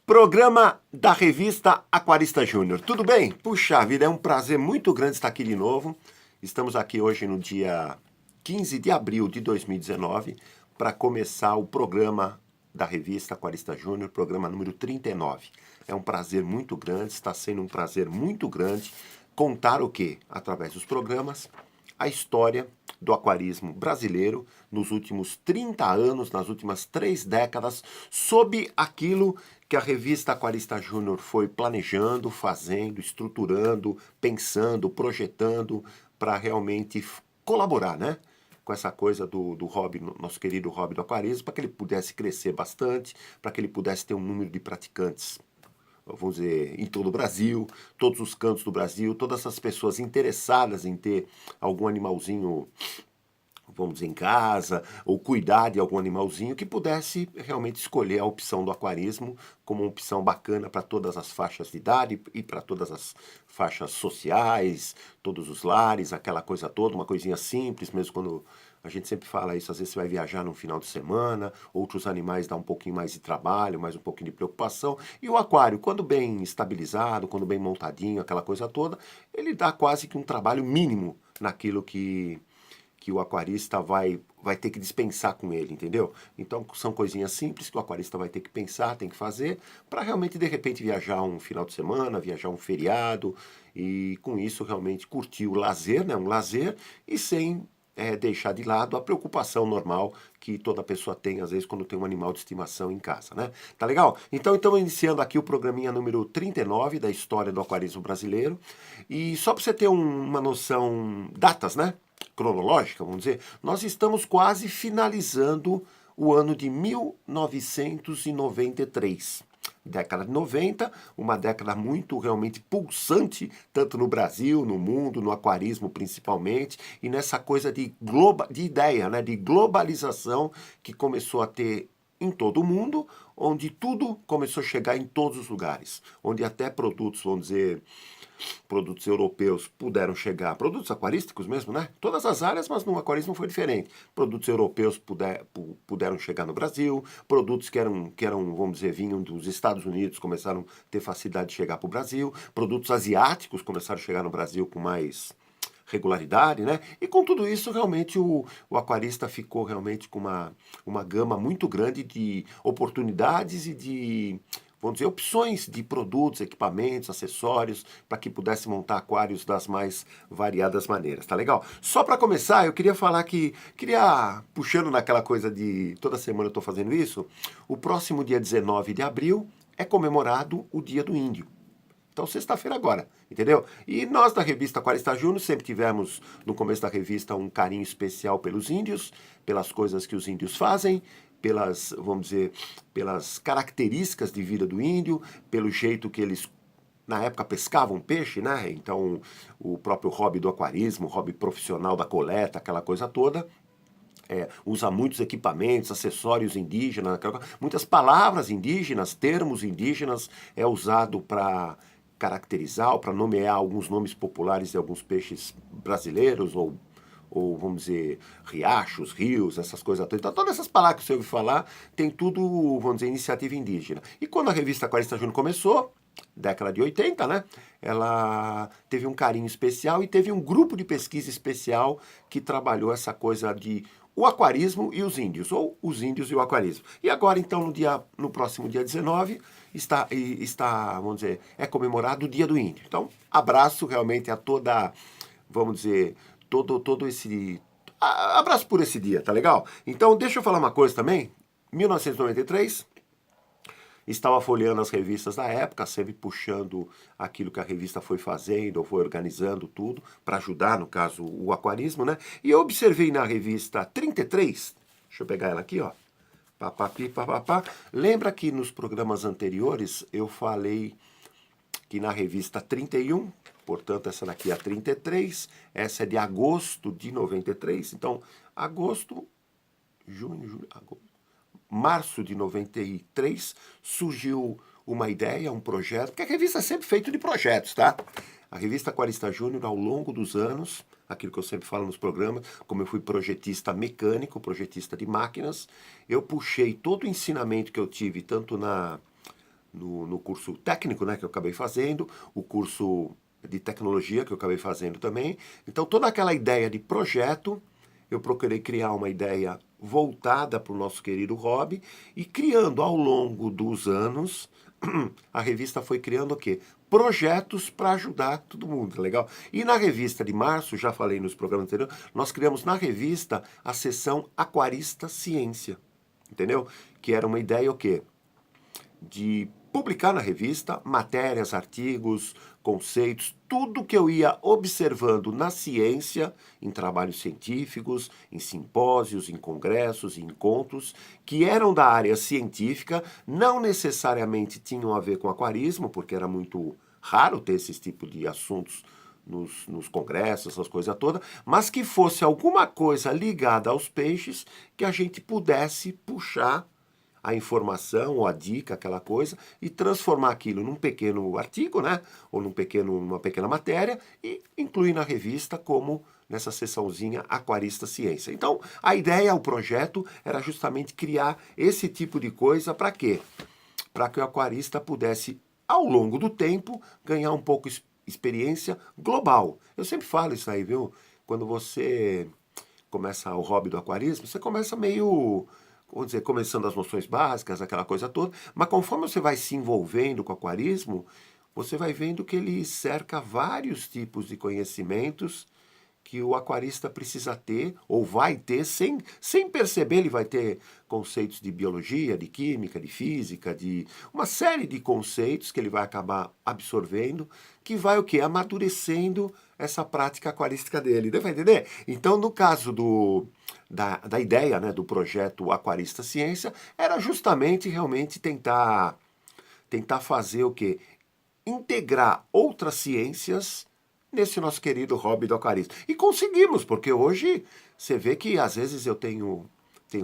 Programa da revista Aquarista Júnior. Tudo bem? Puxa vida, é um prazer muito grande estar aqui de novo. Estamos aqui hoje no dia 15 de abril de 2019 para começar o programa da revista Aquarista Júnior, programa número 39. É um prazer muito grande, está sendo um prazer muito grande contar o quê? Através dos programas, a história do aquarismo brasileiro nos últimos 30 anos, nas últimas 3 décadas, sob aquilo que a revista Aquarista Júnior foi planejando, fazendo, estruturando, pensando, projetando para realmente colaborar, né? Com essa coisa do hobby, nosso querido hobby do aquarismo, para que ele pudesse crescer bastante, para que ele pudesse ter um número de praticantes, vamos dizer, em todo o Brasil, todos os cantos do Brasil, todas essas pessoas interessadas em ter algum animalzinho, vamos dizer, em casa, ou cuidar de algum animalzinho, que pudesse realmente escolher a opção do aquarismo como uma opção bacana para todas as faixas de idade e para todas as faixas sociais, todos os lares, aquela coisa toda, uma coisinha simples, mesmo quando a gente sempre fala isso, às vezes você vai viajar no final de semana, outros animais dão um pouquinho mais de trabalho, mais um pouquinho de preocupação. E o aquário, quando bem estabilizado, quando bem montadinho, aquela coisa toda, ele dá quase que um trabalho mínimo naquilo que o aquarista vai ter que dispensar com ele, entendeu? Então são coisinhas simples que o aquarista vai ter que pensar, tem que fazer, para realmente de repente viajar um final de semana, viajar um feriado, e com isso realmente curtir o lazer, né? Um lazer, e sem deixar de lado a preocupação normal que toda pessoa tem, às vezes, quando tem um animal de estimação em casa, né? Tá legal? Então, estamos iniciando aqui o programinha número 39 da história do aquarismo brasileiro. E só para você ter uma noção, datas, né? Cronológica, vamos dizer, nós estamos quase finalizando o ano de 1993. Década de 90, uma década muito realmente pulsante, tanto no Brasil, no mundo, no aquarismo principalmente, e nessa coisa de ideia, né, de globalização que começou a ter em todo o mundo, onde tudo começou a chegar em todos os lugares, onde até produtos, vamos dizer, produtos europeus puderam chegar, produtos aquarísticos mesmo, né? Todas as áreas, mas no aquarismo foi diferente. Produtos europeus puderam chegar no Brasil, produtos que eram, vamos dizer, vinham dos Estados Unidos começaram a ter facilidade de chegar para o Brasil, produtos asiáticos começaram a chegar no Brasil com mais regularidade, né? E com tudo isso, realmente, o aquarista ficou realmente com uma gama muito grande de oportunidades e de, vamos dizer, opções de produtos, equipamentos, acessórios, para que pudesse montar aquários das mais variadas maneiras, tá legal? Só para começar, eu queria falar puxando naquela coisa de toda semana eu estou fazendo isso, o próximo dia 19 de abril é comemorado o Dia do Índio. Então, sexta-feira agora, entendeu? E nós da revista Aquarista Júnior sempre tivemos, no começo da revista, um carinho especial pelos índios, pelas coisas que os índios fazem, pelas, vamos dizer, pelas características de vida do índio, pelo jeito que eles, na época, pescavam peixe, né? Então, o próprio hobby do aquarismo, o hobby profissional da coleta, aquela coisa toda. Usa muitos equipamentos, acessórios indígenas, muitas palavras indígenas, termos indígenas é usado para caracterizar, para nomear alguns nomes populares de alguns peixes brasileiros, ou vamos dizer, riachos, rios, essas coisas todas. Então, todas essas palavras que você ouve falar, tem tudo, vamos dizer, iniciativa indígena. E quando a revista Aquarista Júnior começou, década de 80, né? Ela teve um carinho especial e teve um grupo de pesquisa especial que trabalhou essa coisa de o aquarismo e os índios, ou os índios e o aquarismo. E agora, então, no próximo dia 19, vamos dizer, é comemorado o Dia do Índio. Então, abraço realmente a toda, vamos dizer, todo esse... Abraço por esse dia, tá legal? Então, deixa eu falar uma coisa também. 1993, estava folheando as revistas da época, sempre puxando aquilo que a revista foi fazendo, ou foi organizando tudo, para ajudar, no caso, o aquarismo, né? E eu observei na revista 33, deixa eu pegar ela aqui, ó. Papapi, papapá. Lembra que nos programas anteriores eu falei que na revista 31, portanto essa daqui é a 33, essa é de agosto de 93, então agosto, junho, julho, agosto, março de 93, surgiu uma ideia, um projeto, porque a revista é sempre feita de projetos, tá? A revista Aquarista Júnior, ao longo dos anos, aquilo que eu sempre falo nos programas, como eu fui projetista mecânico, projetista de máquinas, eu puxei todo o ensinamento que eu tive, tanto no curso técnico, né, que eu acabei fazendo, o curso de tecnologia que eu acabei fazendo também. Então, toda aquela ideia de projeto, eu procurei criar uma ideia voltada para o nosso querido hobby e criando ao longo dos anos, a revista foi criando o quê? Projetos para ajudar todo mundo, legal? E na revista de março, já falei nos programas anteriores, nós criamos na revista a seção Aquarista Ciência, entendeu? Que era uma ideia o quê? De publicar na revista matérias, artigos, conceitos, tudo que eu ia observando na ciência, em trabalhos científicos, em simpósios, em congressos, em encontros, que eram da área científica, não necessariamente tinham a ver com aquarismo, porque era muito raro ter esse tipo de assuntos nos congressos, essas coisas todas, mas que fosse alguma coisa ligada aos peixes que a gente pudesse puxar a informação ou a dica, aquela coisa, e transformar aquilo num pequeno artigo, né? Ou numa pequena matéria e incluir na revista como nessa seçãozinha Aquarista Ciência. Então, a ideia, o projeto, era justamente criar esse tipo de coisa para quê? Para que o aquarista pudesse, ao longo do tempo, ganhar um pouco de experiência global. Eu sempre falo isso aí, viu? Quando você começa o hobby do aquarismo, você começa meio, vamos dizer, começando as noções básicas, aquela coisa toda, mas conforme você vai se envolvendo com o aquarismo, você vai vendo que ele cerca vários tipos de conhecimentos que o aquarista precisa ter, ou vai ter, sem perceber, ele vai ter conceitos de biologia, de química, de física, de uma série de conceitos que ele vai acabar absorvendo, que vai o quê? Amadurecendo essa prática aquarística dele. Deu pra entender? Então, no caso da ideia, né, do projeto Aquarista Ciência, era justamente realmente tentar fazer o quê? Integrar outras ciências nesse nosso querido hobby do aquarismo. E conseguimos, porque hoje você vê que às vezes eu tenho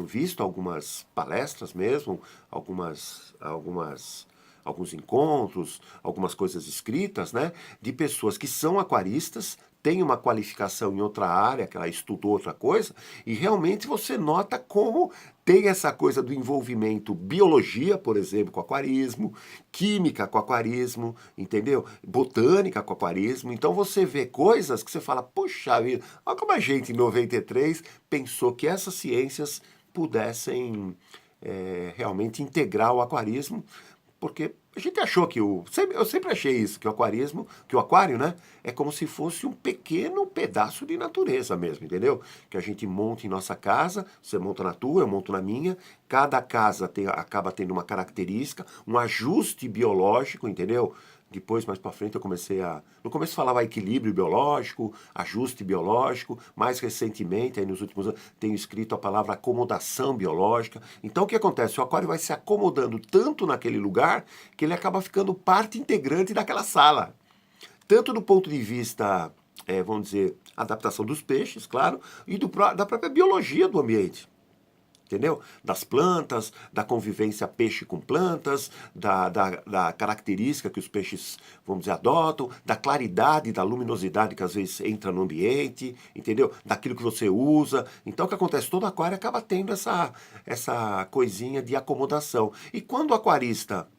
visto algumas palestras mesmo, alguns encontros, algumas coisas escritas, né, de pessoas que são aquaristas, têm uma qualificação em outra área, que ela estudou outra coisa, e realmente você nota como tem essa coisa do envolvimento biologia, por exemplo, com aquarismo, química com aquarismo, entendeu? Botânica com aquarismo. Então você vê coisas que você fala, puxa vida, olha como a gente em 93 pensou que essas ciências pudessem realmente integrar o aquarismo, porque a gente achou que eu sempre achei isso, que o aquarismo, que o aquário, né, é como se fosse um pequeno pedaço de natureza mesmo, entendeu? Que a gente monta em nossa casa, você monta na tua, eu monto na minha, cada casa acaba tendo uma característica, um ajuste biológico, entendeu? Depois, mais para frente, no começo falava equilíbrio biológico, ajuste biológico, mais recentemente, aí nos últimos anos, tenho escrito a palavra acomodação biológica. Então, o que acontece? O aquário vai se acomodando tanto naquele lugar que ele acaba ficando parte integrante daquela sala. Tanto do ponto de vista, vamos dizer, adaptação dos peixes, claro, e da própria biologia do ambiente. Entendeu? Das plantas, da convivência peixe com plantas, da característica que os peixes, vamos dizer, adotam, da claridade, da luminosidade que às vezes entra no ambiente, entendeu? Daquilo que você usa. Então o que acontece? Todo aquário acaba tendo essa coisinha de acomodação. E quando o aquarista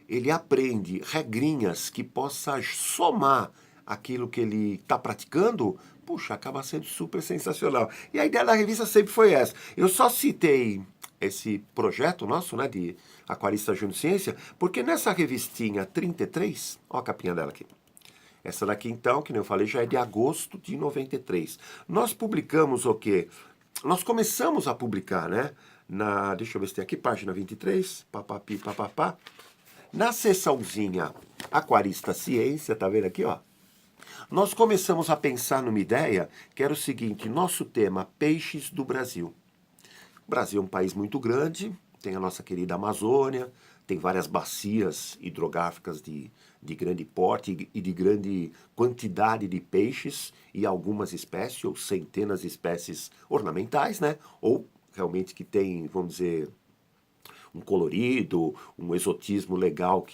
ele aprende regrinhas que possa somar aquilo que ele está praticando, puxa, acaba sendo super sensacional. E a ideia da revista sempre foi essa. Eu só citei esse projeto nosso, né, de Aquarista Júnior Ciência, porque nessa revistinha 33, ó a capinha dela aqui. Essa daqui então, que nem eu falei, já é de agosto de 93. Nós publicamos o quê? Nós começamos a publicar, né, deixa eu ver se tem aqui, página 23, papapi, papapá. Na seçãozinha Aquarista Ciência, tá vendo aqui, ó? Nós começamos a pensar numa ideia que era o seguinte, nosso tema, peixes do Brasil. O Brasil é um país muito grande, tem a nossa querida Amazônia, tem várias bacias hidrográficas de grande porte e de grande quantidade de peixes e algumas espécies, ou centenas de espécies ornamentais, né? Ou realmente que tem, vamos dizer, um colorido, um exotismo legal,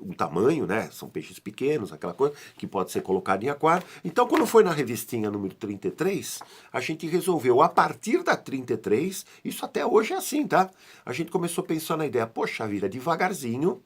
um tamanho, né? São peixes pequenos, aquela coisa, que pode ser colocado em aquário. Então, quando foi na revistinha número 33, a gente resolveu, a partir da 33, isso até hoje é assim, tá? A gente começou a pensar na ideia, poxa vida, devagarzinho,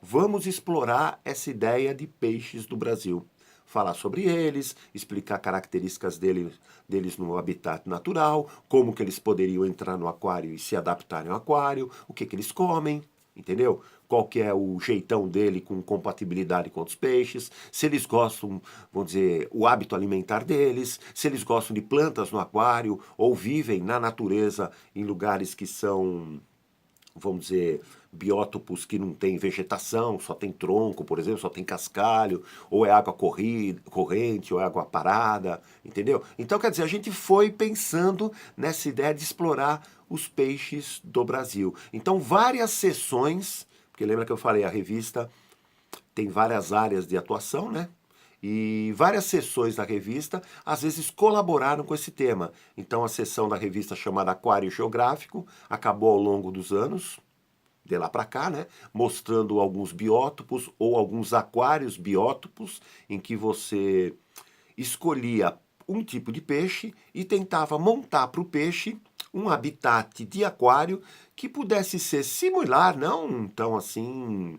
Vamos explorar essa ideia de peixes do Brasil. Falar sobre eles, explicar características deles no habitat natural, como que eles poderiam entrar no aquário e se adaptarem ao aquário, o que eles comem, entendeu? Qual que é o jeitão dele com compatibilidade com outros peixes, se eles gostam, vamos dizer, o hábito alimentar deles, se eles gostam de plantas no aquário ou vivem na natureza em lugares que são, vamos dizer, biótopos que não tem vegetação, só tem tronco, por exemplo, só tem cascalho, ou é água corrente, ou é água parada, entendeu? Então, quer dizer, a gente foi pensando nessa ideia de explorar os peixes do Brasil. Então, várias sessões, porque lembra que eu falei, a revista tem várias áreas de atuação, né? E várias sessões da revista, às vezes, colaboraram com esse tema. Então, a sessão da revista chamada Aquário Geográfico acabou ao longo dos anos, de lá para cá, né? Mostrando alguns biótopos ou alguns aquários biótopos em que você escolhia um tipo de peixe e tentava montar para o peixe um habitat de aquário que pudesse ser similar, não tão assim,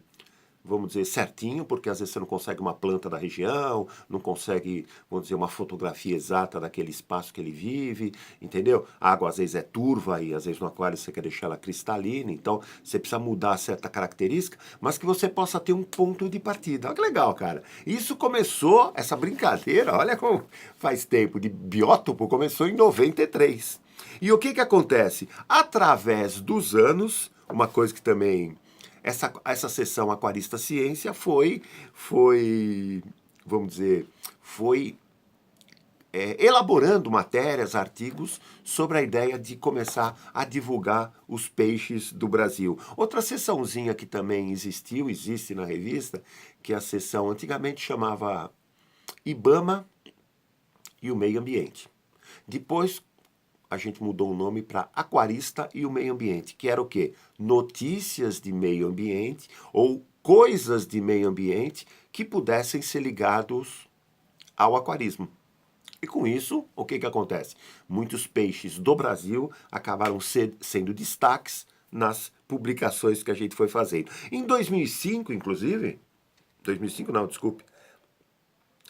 vamos dizer, certinho, porque às vezes você não consegue uma planta da região, não consegue, vamos dizer, uma fotografia exata daquele espaço que ele vive, entendeu? A água às vezes é turva e às vezes no aquário você quer deixar ela cristalina, então você precisa mudar certa característica, mas que você possa ter um ponto de partida. Olha que legal, cara. Isso começou, essa brincadeira, olha como faz tempo, de biótopo, começou em 93. E o que que acontece? Através dos anos, uma coisa que também essa sessão Aquarista Ciência foi vamos dizer, foi elaborando matérias, artigos sobre a ideia de começar a divulgar os peixes do Brasil. Outra sessãozinha que também existe na revista, que é a sessão antigamente chamava IBAMA e o Meio Ambiente. Depois a gente mudou o nome para Aquarista e o Meio Ambiente, que era o quê? Notícias de meio ambiente ou coisas de meio ambiente que pudessem ser ligados ao aquarismo. E com isso, o que acontece? Muitos peixes do Brasil acabaram sendo destaques nas publicações que a gente foi fazendo. Em 2005, inclusive, 2005 não, desculpe.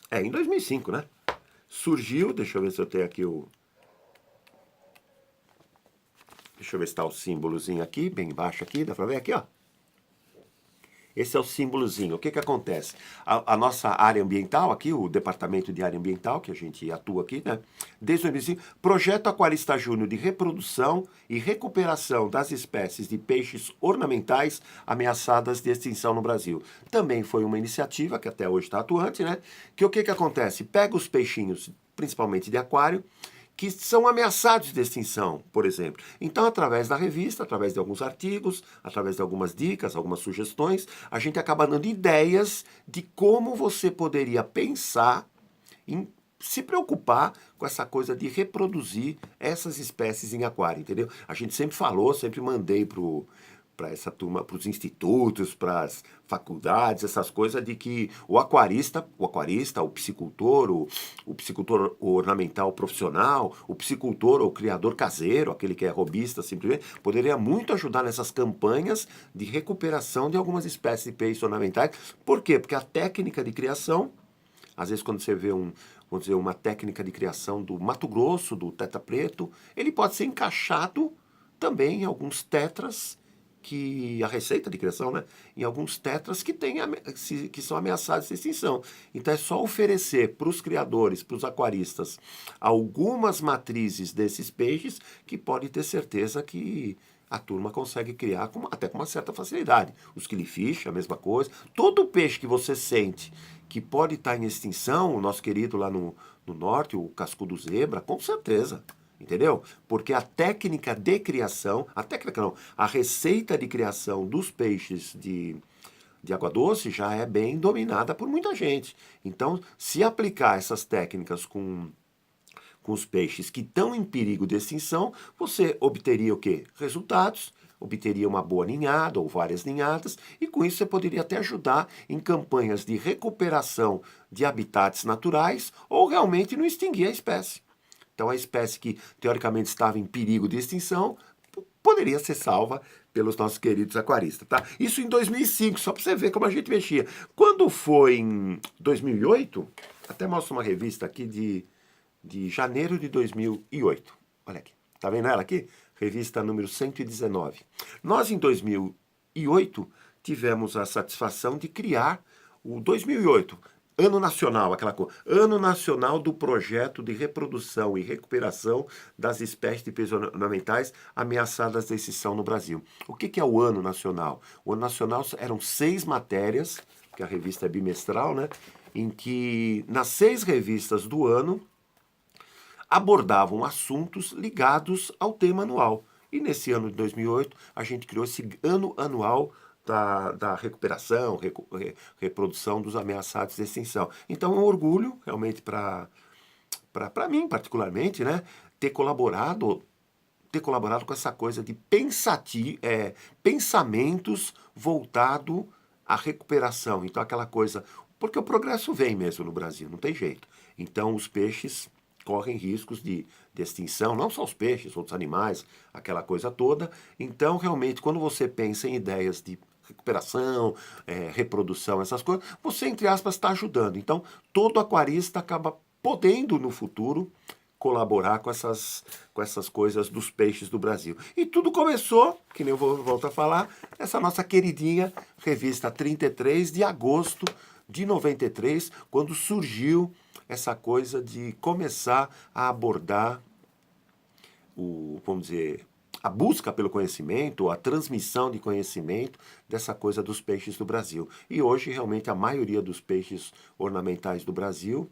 Em 2005, né? Surgiu, deixa eu ver se eu tenho aqui o... Deixa eu ver se está o símbolozinho aqui, bem embaixo aqui, dá para ver aqui, ó. Esse é o símbolozinho. O que que acontece? A nossa área ambiental aqui, o departamento de área ambiental, que a gente atua aqui, né? Desde 2005, Projeto Aquarista Júnior de reprodução e recuperação das espécies de peixes ornamentais ameaçadas de extinção no Brasil. Também foi uma iniciativa, que até hoje está atuante, né? Que o que que acontece? Pega os peixinhos, principalmente de aquário, que são ameaçados de extinção, por exemplo. Então, através da revista, através de alguns artigos, através de algumas dicas, algumas sugestões, a gente acaba dando ideias de como você poderia pensar em se preocupar com essa coisa de reproduzir essas espécies em aquário, entendeu? A gente sempre falou, sempre mandei para essa turma, para os institutos, para as faculdades, essas coisas de que o aquarista, o piscicultor, o piscicultor ornamental profissional, o piscicultor ou criador caseiro, aquele que é robista simplesmente, poderia muito ajudar nessas campanhas de recuperação de algumas espécies de peixes ornamentais. Por quê? Porque a técnica de criação, às vezes quando você vê vamos dizer, uma técnica de criação do Mato Grosso, do tetra preto, ele pode ser encaixado também em alguns tetras que a receita de criação, né, em alguns tetras que são ameaçados de extinção. Então é só oferecer para os criadores, para os aquaristas, algumas matrizes desses peixes que pode ter certeza que a turma consegue criar até com uma certa facilidade. Os killifish, a mesma coisa. Todo peixe que você sente que pode estar em extinção, o nosso querido lá no norte, o cascudo zebra, com certeza. Entendeu? Porque a técnica de criação, a técnica não, a receita de criação dos peixes de água doce já é bem dominada por muita gente. Então, se aplicar essas técnicas com os peixes que estão em perigo de extinção, você obteria o quê? Resultados, obteria uma boa ninhada ou várias ninhadas, e com isso você poderia até ajudar em campanhas de recuperação de habitats naturais ou realmente não extinguir a espécie. Então, a espécie que teoricamente estava em perigo de extinção poderia ser salva pelos nossos queridos aquaristas, tá? Isso em 2005, só para você ver como a gente mexia. Quando foi em 2008, até mostro uma revista aqui de janeiro de 2008. Olha aqui, tá vendo ela aqui? Revista número 119. Nós, em 2008, tivemos a satisfação de criar o 2008, Ano Nacional, aquela coisa. Ano Nacional do Projeto de Reprodução e Recuperação das Espécies de Peixes Ornamentais Ameaçadas de Extinção no Brasil. O que é o Ano Nacional? O Ano Nacional eram 6 matérias, que a revista é bimestral, né? Em que, nas 6 revistas do ano, abordavam assuntos ligados ao tema anual. E nesse ano de 2008, a gente criou esse ano anual da recuperação, reprodução dos ameaçados de extinção. Então é um orgulho, realmente, para mim, particularmente, né, ter colaborado com essa coisa de pensamentos voltado à recuperação. Então aquela coisa, porque o progresso vem mesmo no Brasil, não tem jeito. Então os peixes correm riscos de extinção, não só os peixes, outros animais, aquela coisa toda. Então realmente quando você pensa em ideias de recuperação, reprodução, essas coisas, você, entre aspas, está ajudando. Então, todo aquarista acaba podendo, no futuro, colaborar com essas coisas dos peixes do Brasil. E tudo começou, que nem eu volto a falar, essa nossa queridinha revista 33 de agosto de 93, quando surgiu essa coisa de começar a abordar vamos dizer, a busca pelo conhecimento, a transmissão de conhecimento dessa coisa dos peixes do Brasil. E hoje, realmente, a maioria dos peixes ornamentais do Brasil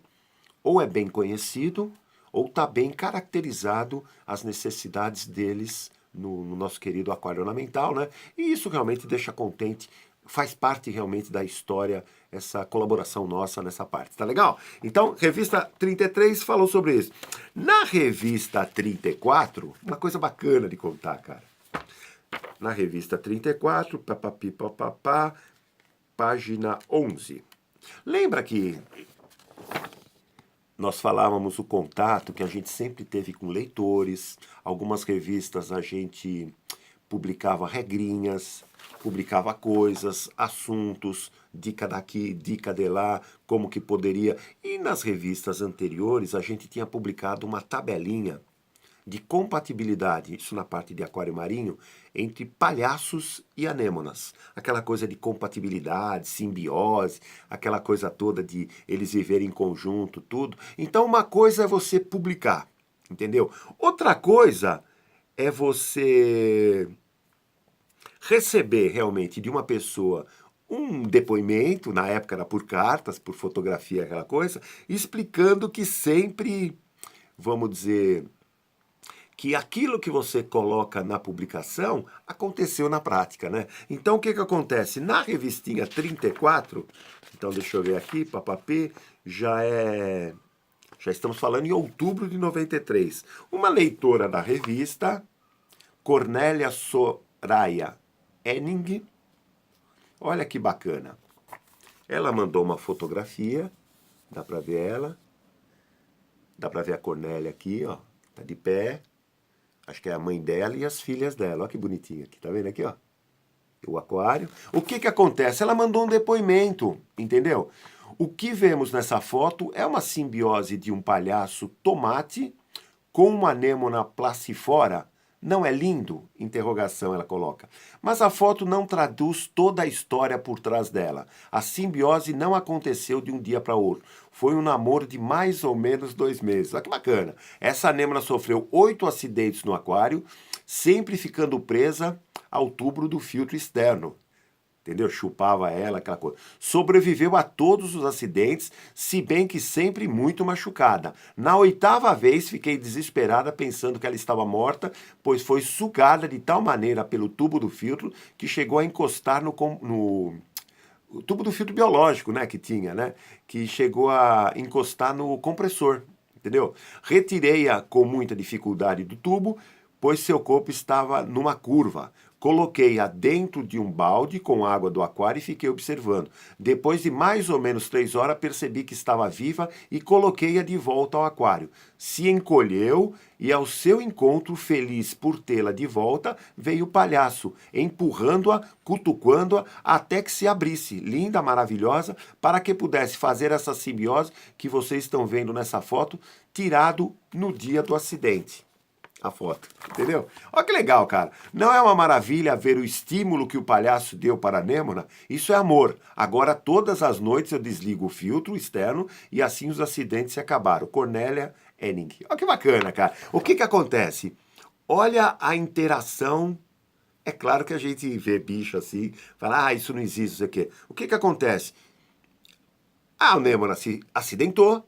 ou é bem conhecido ou está bem caracterizado as necessidades deles no nosso querido aquário ornamental, né? E isso realmente deixa contente, faz parte realmente da história, essa colaboração nossa nessa parte, tá legal? Então, revista 33 falou sobre isso. Na revista 34, uma coisa bacana de contar, cara. Na revista 34, página 11. Lembra que nós falávamos o contato que a gente sempre teve com leitores, algumas revistas a gente publicava regrinhas, publicava coisas, assuntos, dica daqui, dica de lá, como que poderia. E nas revistas anteriores a gente tinha publicado uma tabelinha de compatibilidade, isso na parte de aquário marinho, entre palhaços e anêmonas. Aquela coisa de compatibilidade, simbiose, aquela coisa toda de eles viverem em conjunto, tudo. Então uma coisa é você publicar, entendeu? Outra coisa é você receber realmente de uma pessoa um depoimento, na época era por cartas, por fotografia, aquela coisa, explicando que sempre, vamos dizer, que aquilo que você coloca na publicação aconteceu na prática, né? Então o que acontece? Na revistinha 34, então deixa eu ver aqui, papapê, já estamos falando em outubro de 93. Uma leitora da revista, Cornélia Soraya Henning, olha que bacana. Ela mandou uma fotografia, dá pra ver ela, dá pra ver a Cornélia aqui, ó, tá de pé. Acho que é a mãe dela e as filhas dela. Olha que bonitinho aqui, tá vendo aqui, ó? O aquário. O que acontece? Ela mandou um depoimento, entendeu? O que vemos nessa foto é uma simbiose de um palhaço tomate com uma anêmona placifora. Não é lindo? Interrogação ela coloca. Mas a foto não traduz toda a história por trás dela. A simbiose não aconteceu de um dia para outro. Foi um namoro de mais ou menos 2 meses. Olha que bacana. Essa anêmona sofreu 8 acidentes no aquário, sempre ficando presa ao tubo do filtro externo. Entendeu? Chupava ela, aquela coisa. Sobreviveu a todos os acidentes, se bem que sempre muito machucada. Na 8ª vez, fiquei desesperada pensando que ela estava morta, pois foi sugada de tal maneira pelo tubo do filtro que chegou a encostar no o tubo do filtro biológico, né, que tinha, né? Que chegou a encostar no compressor, entendeu? Retirei-a com muita dificuldade do tubo, pois seu corpo estava numa curva. Coloquei-a dentro de um balde com água do aquário e fiquei observando. Depois de mais ou menos 3 horas, percebi que estava viva e coloquei-a de volta ao aquário. Se encolheu e, ao seu encontro, feliz por tê-la de volta, veio o palhaço, empurrando-a, cutucando-a, até que se abrisse, linda, maravilhosa, para que pudesse fazer essa simbiose que vocês estão vendo nessa foto, tirado no dia do acidente. A foto, entendeu? Olha que legal, cara. Não é uma maravilha ver o estímulo que o palhaço deu para a Nêmona? Isso é amor. Agora, todas as noites eu desligo o filtro externo e assim os acidentes se acabaram. Cornélia Henning. Olha que bacana, cara. O que acontece? Olha a interação. É claro que a gente vê bicho assim, fala, isso não existe, isso aqui. O que acontece? A Nêmona se acidentou,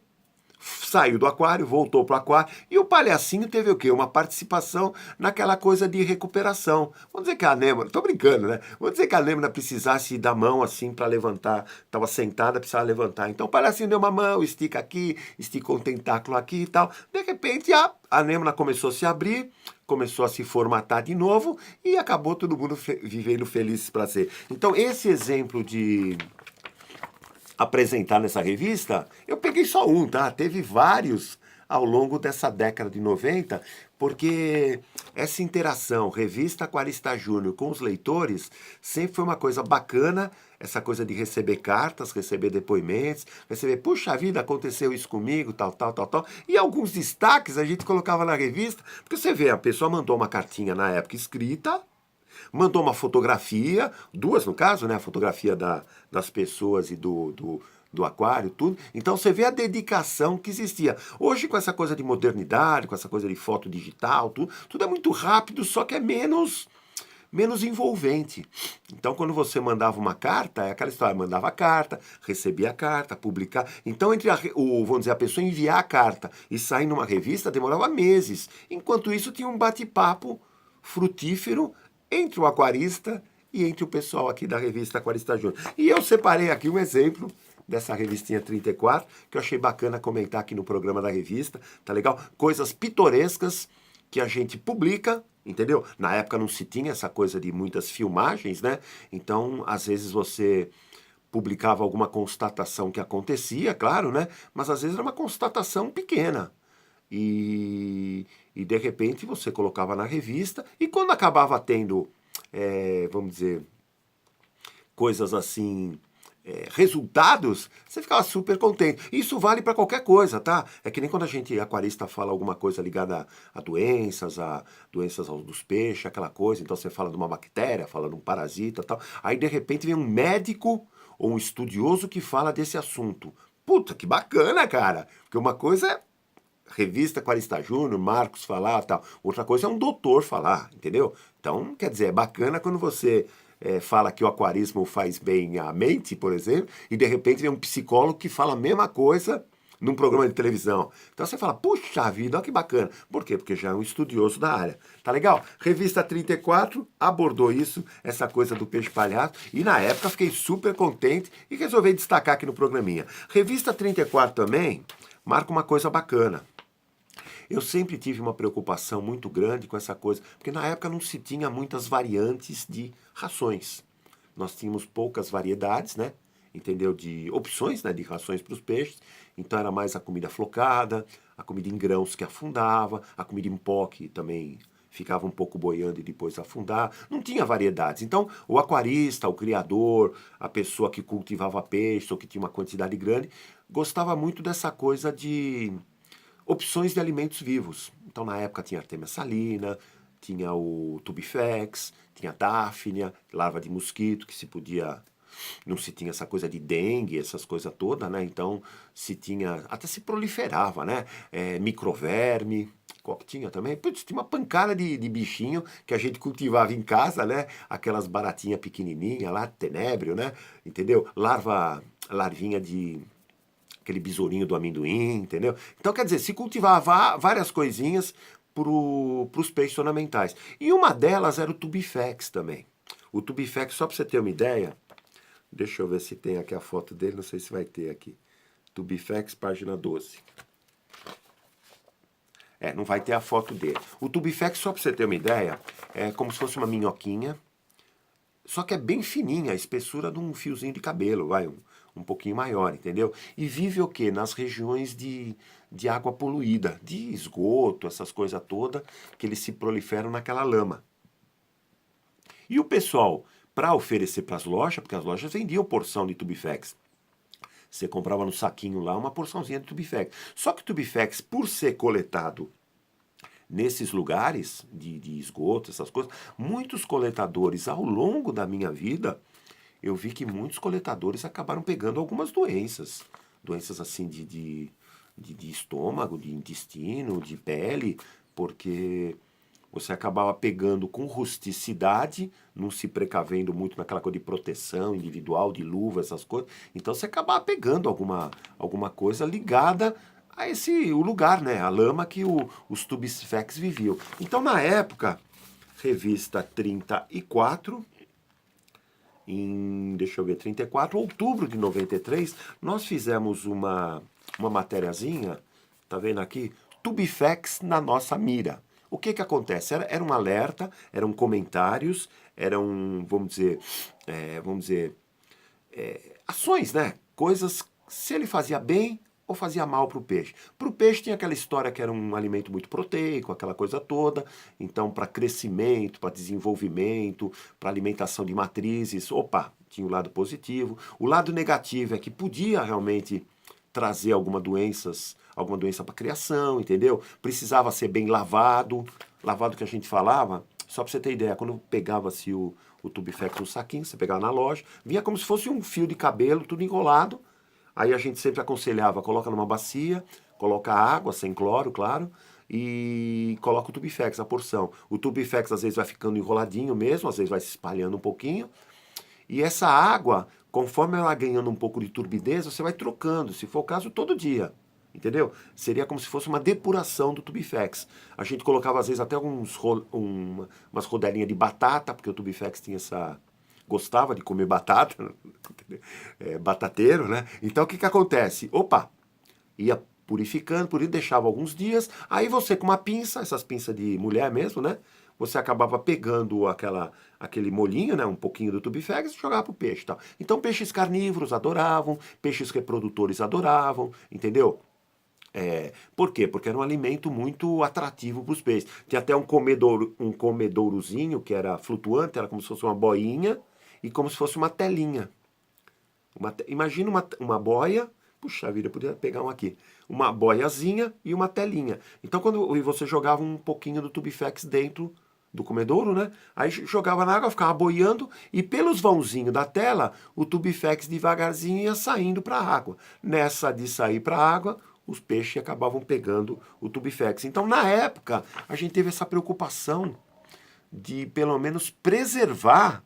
saiu do aquário, voltou pro aquário, e o palhacinho teve o quê? Uma participação naquela coisa de recuperação. Vamos dizer que a Nêmona, tô brincando, né? Vamos dizer que a Nêmona precisasse da mão assim para levantar, estava sentada, precisava levantar. Então o palhacinho deu uma mão, estica aqui, estica um tentáculo aqui e tal. De repente a Nêmona começou a se abrir, começou a se formatar de novo e acabou todo mundo vivendo feliz para ser. Então esse exemplo de apresentar nessa revista, eu peguei só um, tá? Teve vários ao longo dessa década de 90, porque essa interação revista Aquarista Júnior com os leitores sempre foi uma coisa bacana, essa coisa de receber cartas, receber depoimentos, receber, puxa vida, aconteceu isso comigo, tal, tal, tal, tal. E alguns destaques a gente colocava na revista, porque você vê, a pessoa mandou uma cartinha na época escrita, mandou uma fotografia, duas no caso, né? A fotografia das pessoas e do aquário, tudo. Então você vê a dedicação que existia. Hoje, com essa coisa de modernidade, com essa coisa de foto digital, tudo é muito rápido, só que é menos envolvente. Então, quando você mandava uma carta, é aquela história, mandava a carta, recebia a carta, publicar. Então, vamos dizer, a pessoa enviar a carta e sair numa revista demorava meses. Enquanto isso, tinha um bate-papo frutífero entre o aquarista e entre o pessoal aqui da revista Aquarista Júnior. E eu separei aqui um exemplo dessa revistinha 34, que eu achei bacana comentar aqui no programa da revista, tá legal? Coisas pitorescas que a gente publica, entendeu? Na época não se tinha essa coisa de muitas filmagens, né? Então, às vezes você publicava alguma constatação que acontecia, claro, né? Mas às vezes era uma constatação pequena. E de repente você colocava na revista, e quando acabava tendo, vamos dizer, coisas assim, resultados, você ficava super contente. Isso vale para qualquer coisa, tá? É que nem quando a gente, aquarista, fala alguma coisa ligada a doenças dos peixes, aquela coisa. Então você fala de uma bactéria, fala de um parasita e tal. Aí de repente vem um médico ou um estudioso que fala desse assunto. Puta, que bacana, cara! Porque uma coisa é revista Aquarista Júnior, Marcos falar tal. Outra coisa é um doutor falar, entendeu? Então, quer dizer, é bacana quando você fala que o aquarismo faz bem à mente, por exemplo, e de repente vem um psicólogo que fala a mesma coisa num programa de televisão. Então você fala, puxa vida, olha que bacana. Por quê? Porque já é um estudioso da área. Tá legal? Revista 34 abordou isso, essa coisa do peixe palhaço, e na época fiquei super contente e resolvi destacar aqui no programinha. Revista 34 também marca uma coisa bacana. Eu sempre tive uma preocupação muito grande com essa coisa, porque na época não se tinha muitas variantes de rações. Nós tínhamos poucas variedades, né? Entendeu? De opções, né? De rações para os peixes. Então era mais a comida flocada, a comida em grãos que afundava, a comida em pó que também ficava um pouco boiando e depois afundar. Não tinha variedades. Então o aquarista, o criador, a pessoa que cultivava peixe ou que tinha uma quantidade grande, gostava muito dessa coisa de opções de alimentos vivos. Então, na época, tinha Artemia salina, tinha o Tubifex, tinha a Daphnia, larva de mosquito, que se podia... Não se tinha essa coisa de dengue, essas coisas todas, né? Então, se tinha... Até se proliferava, né? Microverme, qual que tinha também? Putz, tinha uma pancada de bichinho que a gente cultivava em casa, né? Aquelas baratinhas pequenininhas lá, tenébrio, né? Entendeu? Larvinha de... aquele besourinho do amendoim, entendeu? Então, quer dizer, se cultivava várias coisinhas para os peixes ornamentais. E uma delas era o Tubifex também. O Tubifex, só para você ter uma ideia, deixa eu ver se tem aqui a foto dele, não sei se vai ter aqui. Tubifex, página 12. Não vai ter a foto dele. O Tubifex, só para você ter uma ideia, é como se fosse uma minhoquinha, só que é bem fininha, a espessura de um fiozinho de cabelo, um pouquinho maior, entendeu? E vive o quê? Nas regiões de água poluída, de esgoto, essas coisas todas, que eles se proliferam naquela lama. E o pessoal, para oferecer para as lojas, porque as lojas vendiam porção de Tubifex, você comprava no saquinho lá uma porçãozinha de Tubifex. Só que o Tubifex, por ser coletado nesses lugares de esgoto, essas coisas, muitos coletadores, ao longo da minha vida, eu vi que muitos coletadores acabaram pegando algumas doenças. Doenças assim de estômago, de intestino, de pele, porque você acabava pegando com rusticidade, não se precavendo muito naquela coisa de proteção individual, de luva, essas coisas. Então você acabava pegando alguma coisa ligada a o lugar, né? A lama que os Tubifex viviam. Então, na época, revista 34, deixa eu ver, 34, outubro de 93, nós fizemos uma matériazinha, tá vendo aqui? Tubifex na nossa mira. O que que acontece? Era um alerta, eram comentários, eram, vamos dizer, ações, né? Coisas, se ele fazia bem ou fazia mal para o peixe. Para o peixe tinha aquela história que era um alimento muito proteico, aquela coisa toda. Então, para crescimento, para desenvolvimento, para alimentação de matrizes, opa, tinha o lado positivo. O lado negativo é que podia realmente trazer alguma doença para a criação, entendeu? Precisava ser bem lavado, lavado que a gente falava, só para você ter ideia, quando pegava-se o Tubifex no saquinho, você pegava na loja, vinha como se fosse um fio de cabelo, tudo enrolado. Aí a gente sempre aconselhava, coloca numa bacia, coloca água, sem cloro, claro, e coloca o Tubifex, a porção. O Tubifex às vezes vai ficando enroladinho mesmo, às vezes vai se espalhando um pouquinho. E essa água, conforme ela vai ganhando um pouco de turbidez, você vai trocando, se for o caso, todo dia. Entendeu? Seria como se fosse uma depuração do Tubifex. A gente colocava às vezes até umas rodelinhas de batata, porque o Tubifex tinha gostava de comer batata, batateiro, né? Então o que que acontece? Opa, ia purificando, por isso deixava alguns dias, aí você com uma pinça, essas pinças de mulher mesmo, né? Você acabava pegando aquele molhinho, né? Um pouquinho do Tubifex e jogava pro peixe, tal. Então peixes carnívoros adoravam, peixes reprodutores adoravam, entendeu? Por quê? Porque era um alimento muito atrativo para os peixes. Tinha até um comedourozinho que era flutuante, era como se fosse uma boinha e como se fosse uma telinha. Imagina uma boia, puxa vida, eu podia pegar um aqui. Uma boiazinha e uma telinha. Então quando você jogava um pouquinho do Tubifex dentro do comedouro, né? Aí jogava na água, ficava boiando e pelos vãozinhos da tela, o Tubifex devagarzinho ia saindo para a água. Nessa de sair para a água, os peixes acabavam pegando o Tubifex. Então, na época, a gente teve essa preocupação de, pelo menos, preservar,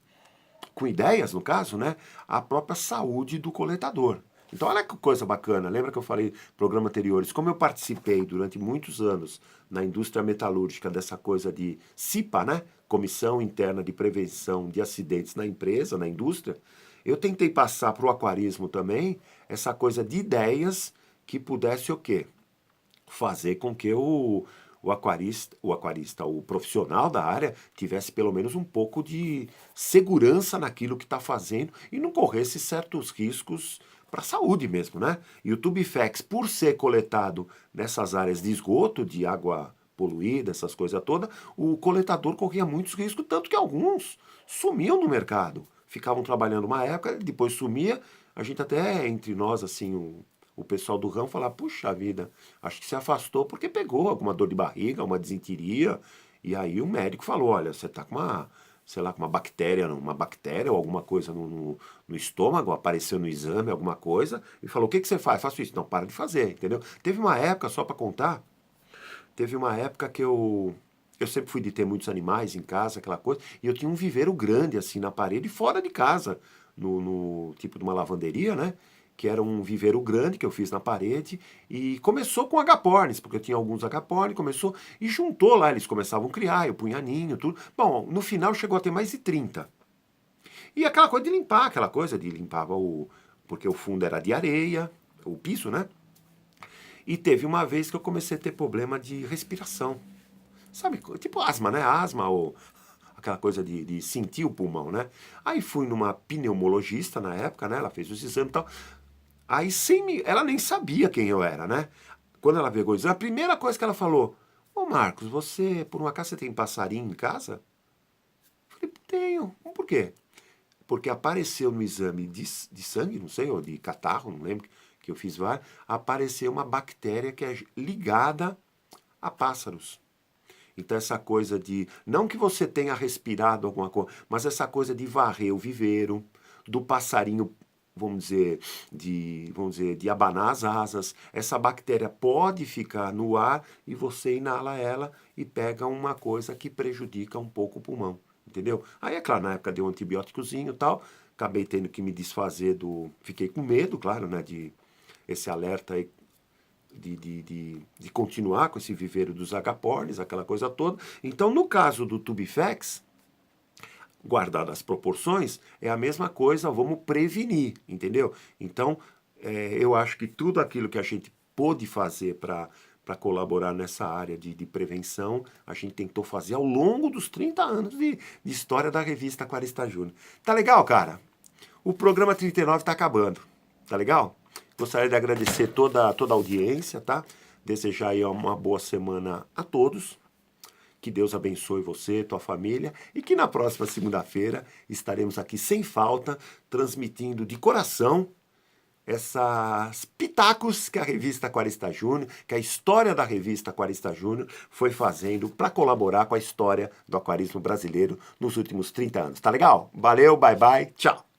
com ideias, no caso, né, a própria saúde do coletador. Então, olha que coisa bacana. Lembra que eu falei no programa anteriores? Como eu participei durante muitos anos na indústria metalúrgica dessa coisa de CIPA, né? Comissão Interna de Prevenção de Acidentes na empresa, na indústria, eu tentei passar para o aquarismo também essa coisa de ideias que pudesse o quê? Fazer com que o aquarista, o profissional da área, tivesse pelo menos um pouco de segurança naquilo que está fazendo e não corresse certos riscos para a saúde mesmo, né? E o Tubifex, por ser coletado nessas áreas de esgoto, de água poluída, essas coisas todas, o coletador corria muitos riscos, tanto que alguns sumiam no mercado. Ficavam trabalhando uma época, depois sumia. A gente até, entre nós, assim, o pessoal do ramo falava, puxa vida, acho que se afastou porque pegou alguma dor de barriga, uma desinteria. E aí o médico falou, olha, você está com uma, sei lá, com uma bactéria ou alguma coisa no estômago, apareceu no exame alguma coisa, e falou, o que que você faz? Faço isso. Não, para de fazer, entendeu? Teve uma época, só para contar, teve uma época que eu sempre fui de ter muitos animais em casa, aquela coisa, e eu tinha um viveiro grande, assim, na parede, fora de casa, no tipo de uma lavanderia, né? Que era um viveiro grande que eu fiz na parede, e começou com agapornis, porque eu tinha alguns agapornis, começou, e juntou lá, eles começavam a criar, eu punha ninho, tudo. Bom, no final chegou a ter mais de 30. E aquela coisa de limpar, porque o fundo era de areia, o piso, né? E teve uma vez que eu comecei a ter problema de respiração. Sabe, tipo asma, né? Asma ou aquela coisa de sentir o pulmão, né? Aí fui numa pneumologista na época, né? Ela fez os exames e tal. Aí ela nem sabia quem eu era, né? Quando ela pegou o exame, a primeira coisa que ela falou: Ô Marcos, você, por um acaso, você tem passarinho em casa? Eu falei, tenho. Por quê? Porque apareceu no exame de sangue, não sei, ou de catarro, não lembro, que eu fiz vários, apareceu uma bactéria que é ligada a pássaros. Então essa coisa de, não que você tenha respirado alguma coisa, mas essa coisa de varrer o viveiro, do passarinho, vamos dizer, de abanar as asas, essa bactéria pode ficar no ar e você inala ela e pega uma coisa que prejudica um pouco o pulmão, entendeu? Aí é claro, na época deu um antibióticozinho e tal, acabei tendo que me desfazer fiquei com medo, claro, né, de esse alerta aí de continuar com esse viveiro dos agapornis, aquela coisa toda. Então, no caso do Tubifex, guardadas as proporções, é a mesma coisa, vamos prevenir, entendeu? Então, eu acho que tudo aquilo que a gente pôde fazer para colaborar nessa área de prevenção, a gente tentou fazer ao longo dos 30 anos de história da revista Quaresma Júnior. Tá legal, cara? O programa 39 está acabando, tá legal? Gostaria de agradecer toda a audiência, tá? Desejar aí uma boa semana a todos. Que Deus abençoe você, tua família, e que na próxima segunda-feira estaremos aqui sem falta, transmitindo de coração essas pitacos que a revista Quaresma Júnior, que a história da revista Quaresma Júnior foi fazendo para colaborar com a história do aquarismo brasileiro nos últimos 30 anos. Tá legal? Valeu, bye bye, tchau!